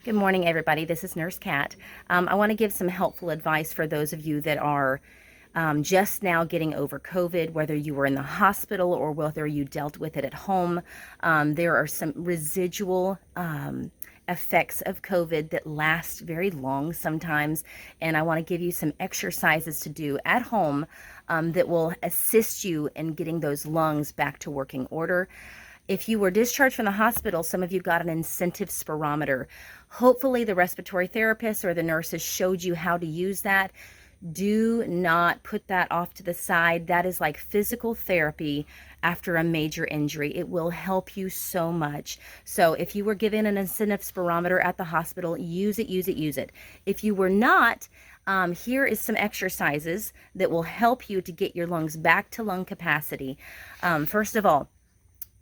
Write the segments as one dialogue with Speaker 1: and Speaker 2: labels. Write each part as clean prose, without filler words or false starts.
Speaker 1: Good morning, everybody. This is Nurse Kat. I want to give some helpful advice for those of you that are just now getting over COVID, whether you were in the hospital or whether you dealt with it at home. There are some residual effects of COVID that last very long sometimes, and I want to give you some exercises to do at home that will assist you in getting those lungs back to working order. If you were discharged from the hospital, some of you got an incentive spirometer. Hopefully the respiratory therapist or the nurses showed you how to use that. Do not put that off to the side. That is like physical therapy after a major injury. It will help you so much. So if you were given an incentive spirometer at the hospital, use it, use it, use it. If you were not, here is some exercises that will help you to get your lungs back to lung capacity. First of all,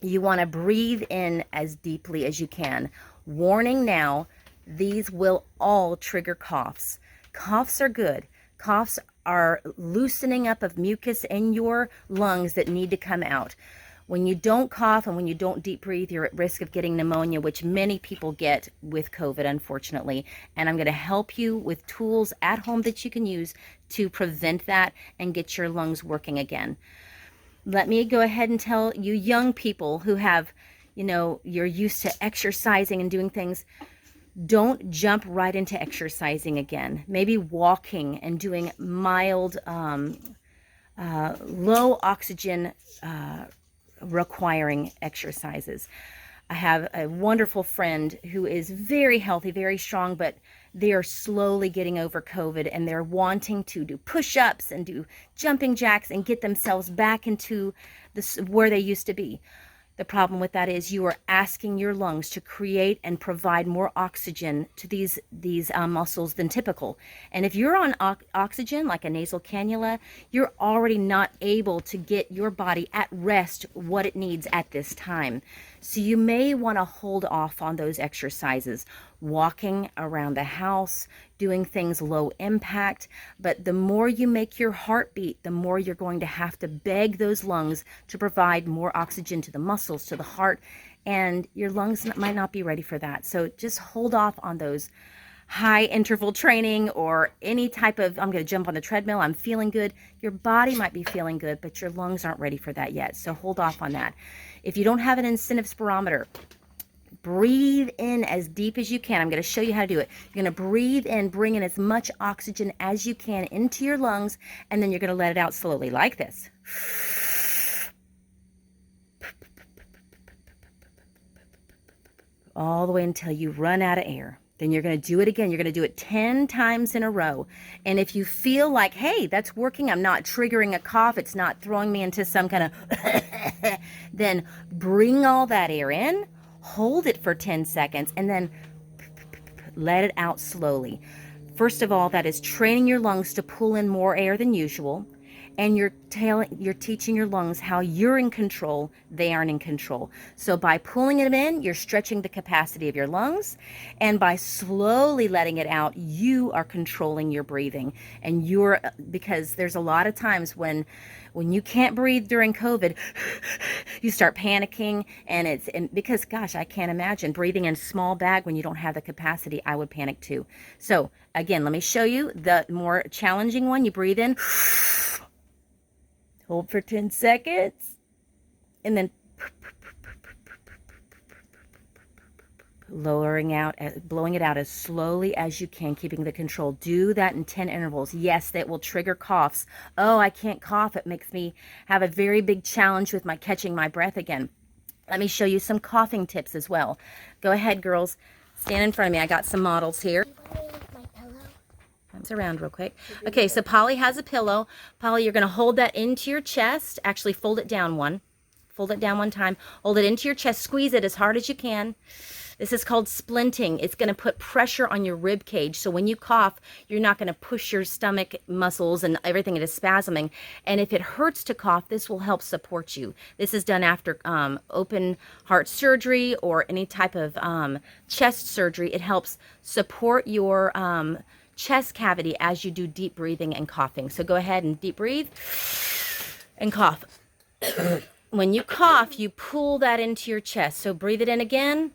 Speaker 1: you want to breathe in as deeply as you can. Warning now, these will all trigger coughs. Coughs are good. Coughs are loosening up of mucus in your lungs that need to come out. When you don't cough and when you don't deep breathe, you're at risk of getting pneumonia, which many people get with COVID, unfortunately. And I'm going to help you with tools at home that you can use to prevent that and get your lungs working again. Let me go ahead and tell you young people who have, you're used to exercising and doing things, don't jump right into exercising again. Maybe walking and doing mild, low oxygen requiring exercises. I have a wonderful friend who is very healthy, very strong, but they are slowly getting over COVID and they're wanting to do push-ups and do jumping jacks and get themselves back into where they used to be. The problem with that is you are asking your lungs to create and provide more oxygen to these muscles than typical. And if you're on oxygen, like a nasal cannula, you're already not able to get your body at rest what it needs at this time. So you may want to hold off on those exercises, walking around the house, doing things low impact. But the more you make your heart beat, the more you're going to have to beg those lungs to provide more oxygen to the muscles, to the heart, and your lungs might not be ready for that. So just hold off on those high interval training or any type of, I'm going to jump on the treadmill, I'm feeling good. Your body might be feeling good, but your lungs aren't ready for that yet. So hold off on that. If you don't have an incentive spirometer, breathe in as deep as you can. I'm going to show you how to do it. You're going to breathe in, bring in as much oxygen as you can into your lungs, and then you're going to let it out slowly like this. All the way until you run out of air. Then you're going to do it again. You're going to do it 10 times in a row. And if you feel like, hey, that's working, I'm not triggering a cough, it's not throwing me into some kind of, then bring all that air in, hold it for 10 seconds, and then let it out slowly. First of all, that is training your lungs to pull in more air than usual. And you're teaching your lungs how you're in control, they aren't in control. So by pulling it in, you're stretching the capacity of your lungs. And by slowly letting it out, you are controlling your breathing. And because there's a lot of times when you can't breathe during COVID, you start panicking. And because, gosh, I can't imagine breathing in a small bag when you don't have the capacity. I would panic too. So again, let me show you the more challenging one. You breathe in. Hold for 10 seconds, and then blowing it out as slowly as you can, keeping the control. Do that in 10 intervals. Yes, that will trigger coughs. Oh, I can't cough. It makes me have a very big challenge with catching my breath again. Let me show you some coughing tips as well. Go ahead, girls. Stand in front of me. I got some models here. It's around real quick. Okay, so Polly has a pillow. Polly, you're going to hold that into your chest. Actually, fold it down one. Fold it down one time. Hold it into your chest. Squeeze it as hard as you can. This is called splinting. It's going to put pressure on your rib cage. So when you cough, you're not going to push your stomach muscles and everything into spasming. And if it hurts to cough, this will help support you. This is done after open heart surgery or any type of chest surgery. It helps support your chest cavity as you do deep breathing and coughing. So go ahead and deep breathe and cough. When you cough, you pull that into your chest. So breathe it in again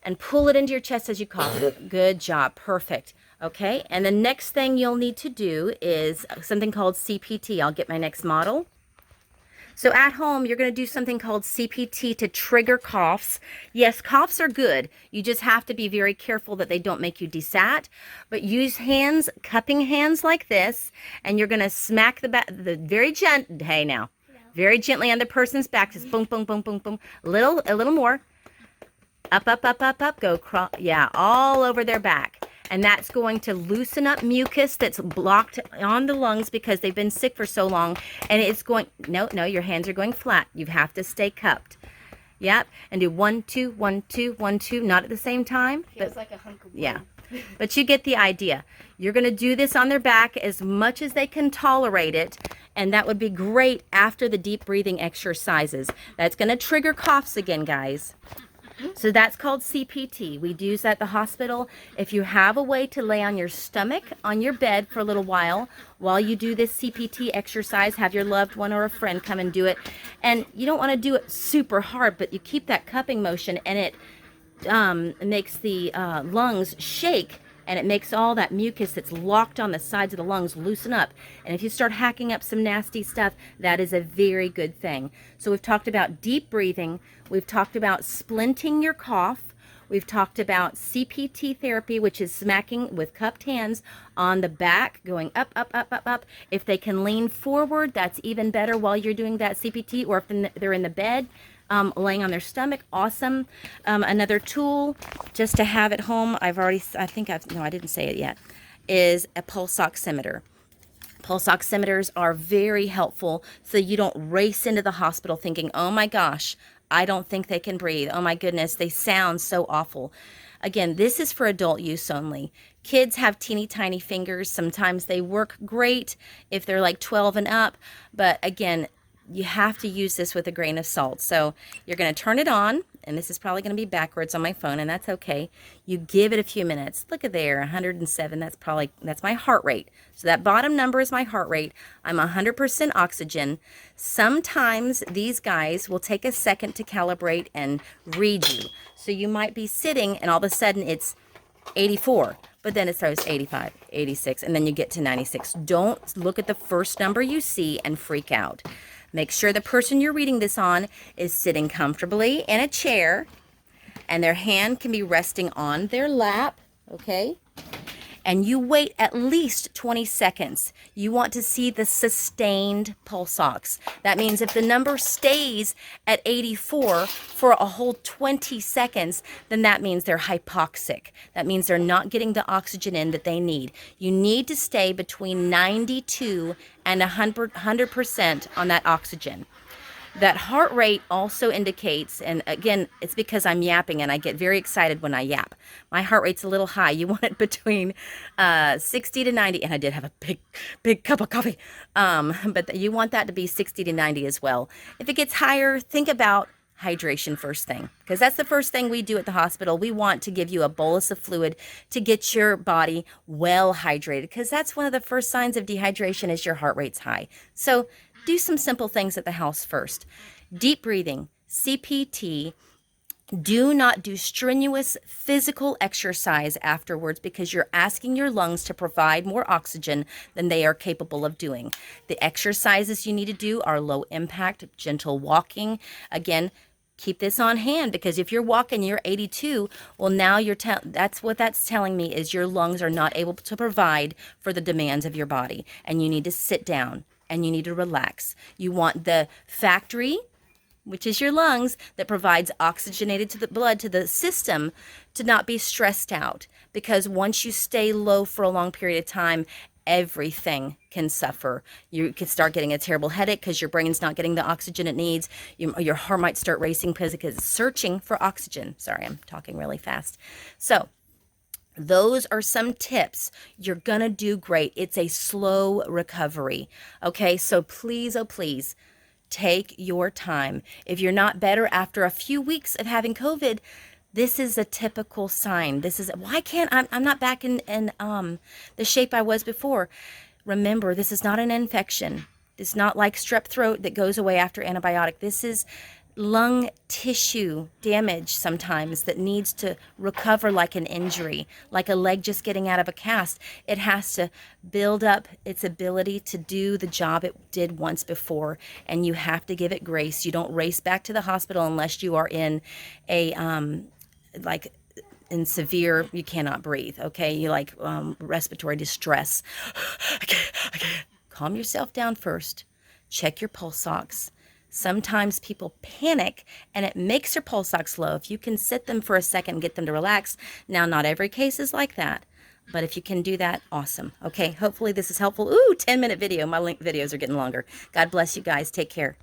Speaker 1: and pull it into your chest as you cough. Good job. Perfect. Okay, and the next thing you'll need to do is something called CPT. I'll get my next model. So at home, you're going to do something called CPT to trigger coughs. Yes, coughs are good. You just have to be very careful that they don't make you desat. But use hands, cupping hands like this, and you're going to smack very gently on the person's back. Just boom, boom, boom, boom, boom. A little more. Up, up, up, up, up. Go, yeah, all over their back. And that's going to loosen up mucus that's blocked on the lungs because they've been sick for so long. And it's going, no, your hands are going flat. You have to stay cupped. Yep. And do 1, 2, 1, 2, 1, 2, not at the same time.
Speaker 2: Feels like a hunk of wood.
Speaker 1: Yeah. But you get the idea. You're going to do this on their back as much as they can tolerate it. And that would be great after the deep breathing exercises. That's going to trigger coughs again, guys. So that's called CPT. We use that at the hospital. If you have a way to lay on your stomach on your bed for a little while you do this CPT exercise, have your loved one or a friend come and do it. And you don't want to do it super hard, but you keep that cupping motion, and it makes the lungs shake, and it makes all that mucus that's locked on the sides of the lungs loosen up. And if you start hacking up some nasty stuff, that is a very good thing. So we've talked about deep breathing. We've talked about splinting your cough. We've talked about CPT therapy, which is smacking with cupped hands on the back, going up, up, up, up, up. If they can lean forward, that's even better while you're doing that CPT, or if they're in the bed, laying on their stomach, awesome. Another tool just to have at home, I didn't say it yet, is a pulse oximeter. Pulse oximeters are very helpful so you don't race into the hospital thinking, oh my gosh, I don't think they can breathe. Oh my goodness, they sound so awful. Again, this is for adult use only. Kids have teeny tiny fingers. Sometimes they work great if they're like 12 and up, but again, you have to use this with a grain of salt. So you're going to turn it on, and this is probably going to be backwards on my phone, and that's okay. You give it a few minutes. Look at there, 107. That's my heart rate. So that bottom number is my heart rate. I'm 100% oxygen. Sometimes these guys will take a second to calibrate and read you. So you might be sitting, and all of a sudden it's 84. But then it starts 85, 86, and then you get to 96. Don't look at the first number you see and freak out. Make sure the person you're reading this on is sitting comfortably in a chair, and their hand can be resting on their lap, okay? And you wait at least 20 seconds. You want to see the sustained pulse ox. That means if the number stays at 84 for a whole 20 seconds, then that means they're hypoxic. That means they're not getting the oxygen in that they need. You need to stay between 92 and 100% on that oxygen. That heart rate also indicates, and again, it's because I'm yapping and I get very excited when I yap. My heart rate's a little high. You want it between 60 to 90, and I did have a big cup of coffee, but you want that to be 60 to 90 as well. If it gets higher, think about hydration first thing, because that's the first thing we do at the hospital. We want to give you a bolus of fluid to get your body well hydrated, because that's one of the first signs of dehydration is your heart rate's high. So do some simple things at the house first. Deep breathing, CPT. Do not do strenuous physical exercise afterwards, because you're asking your lungs to provide more oxygen than they are capable of doing. The exercises you need to do are low impact, gentle walking. Again, keep this on hand, because if you're walking, you're 82, well, now that's what that's telling me is your lungs are not able to provide for the demands of your body, and you need to sit down and you need to relax. You want the factory, which is your lungs, that provides oxygenated to the blood to the system, to not be stressed out, because once you stay low for a long period of time, everything can suffer. You can start getting a terrible headache because your brain's not getting the oxygen it needs. Your heart might start racing because it's searching for oxygen. Sorry, I'm talking really fast. So those are some tips. You're going to do great. It's a slow recovery. Okay, so please, oh please, take your time. If you're not better after a few weeks of having COVID, this is a typical sign. This is, why can't I'm not back in the shape I was before. Remember, this is not an infection. It's not like strep throat that goes away after antibiotic. This is lung tissue damage sometimes that needs to recover like an injury, like a leg just getting out of a cast. It has to build up its ability to do the job it did once before, and you have to give it grace. You don't race back to the hospital unless you are in a like in severe, you cannot breathe, okay? You like respiratory distress. I can't. Calm yourself down first. Check your pulse ox. Sometimes people panic and it makes their pulse ox low. If you can sit them for a second and get them to relax. Now, not every case is like that, but if you can do that, awesome. Okay, hopefully this is helpful. Ooh, 10-minute video. My link videos are getting longer. God bless you guys. Take care.